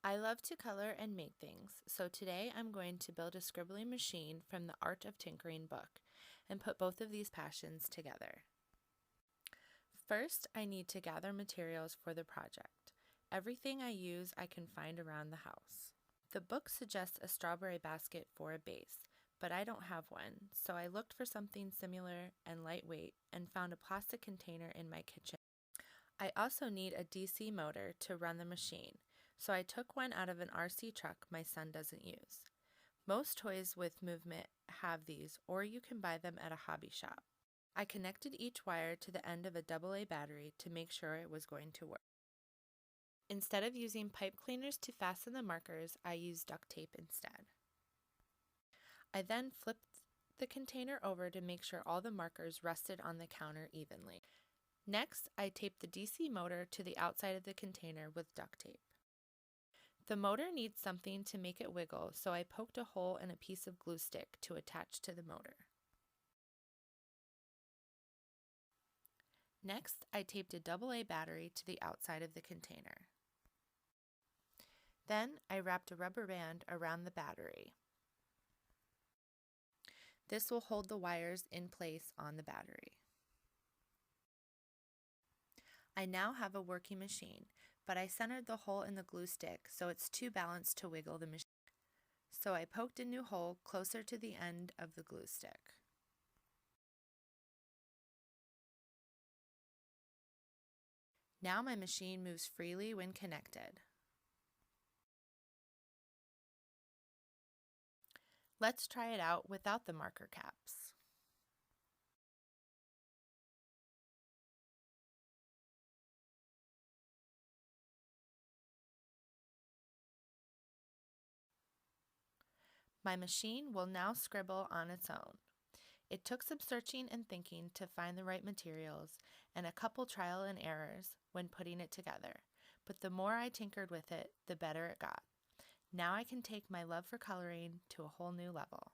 I love to color and make things, so today I'm going to build a scribbling machine from the Art of Tinkering book and put both of these passions together. First, I need to gather materials for the project. Everything I use I can find around the house. The book suggests a strawberry basket for a base, but I don't have one, so I looked for something similar and lightweight and found a plastic container in my kitchen. I also need a DC motor to run the machine, so I took one out of an RC truck my son doesn't use. Most toys with movement have these, or you can buy them at a hobby shop. I connected each wire to the end of a AA battery to make sure it was going to work. Instead of using pipe cleaners to fasten the markers, I used duct tape instead. I then flipped the container over to make sure all the markers rested on the counter evenly. Next, I taped the DC motor to the outside of the container with duct tape. The motor needs something to make it wiggle, so I poked a hole in a piece of glue stick to attach to the motor. Next, I taped a AA battery to the outside of the container. Then, I wrapped a rubber band around the battery. This will hold the wires in place on the battery. I now have a working machine, but I centered the hole in the glue stick so it's too balanced to wiggle the machine. So I poked a new hole closer to the end of the glue stick. Now my machine moves freely when connected. Let's try it out without the marker caps. My machine will now scribble on its own. It took some searching and thinking to find the right materials and a couple trial and errors when putting it together, but the more I tinkered with it, the better it got. Now I can take my love for coloring to a whole new level.